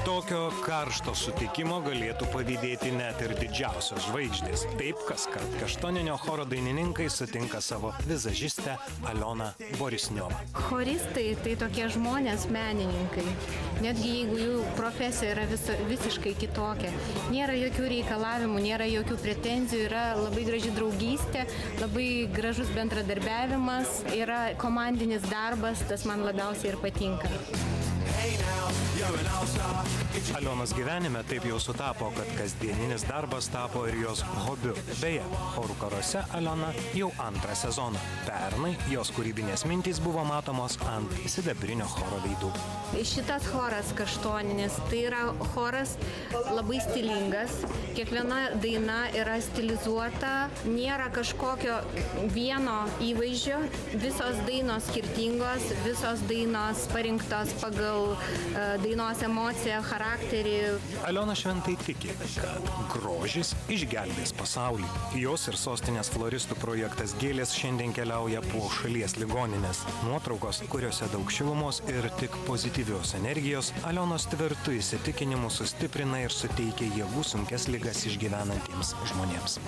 Tokio karšto sutikimo galėtų pavydėti net ir didžiausios žvaigždės. Taip, kaskart Kaštoninio choro dainininkai sutinka savo vizažistę Alioną Borisniovą. Choristai tai tokie žmonės, menininkai. Netgi jeigu jų profesija yra visiškai kitokia. Nėra jokių reikalavimų, nėra jokių pretenzijų, yra labai graži draugystė, labai gražus bendradarbiavimas, yra komandinis darbas, tas man labiausiai ir patinka. Alionos gyvenime taip jau sutapo, kad kasdieninis darbas tapo ir jos hobiu. Beje, chorų karuose Aliona jau antrą sezoną. Pernai jos kūrybinės mintys buvo matomos ant sidabrinio choro veidų. Šitas choras Kaštoninis, tai yra choras labai stilingas. Kiekviena daina yra stilizuota, nėra kažkokio vieno įvaizdžio, visos dainos skirtingos, visos dainos parinktos pagal dainos emociją, charakterį. Aliona šventai tiki, kad grožis išgelbės pasaulį. Jos ir sostinės floristų projektas Gėlės šiandien keliauja po šalies ligoninės. Nuotraukos, kuriuose daug šilumos ir tik pozityvios energijos, Alionos tvirtų įsitikinimų sustiprina ir suteikia jėgų sunkias ligas išgyvenantiems žmonėms.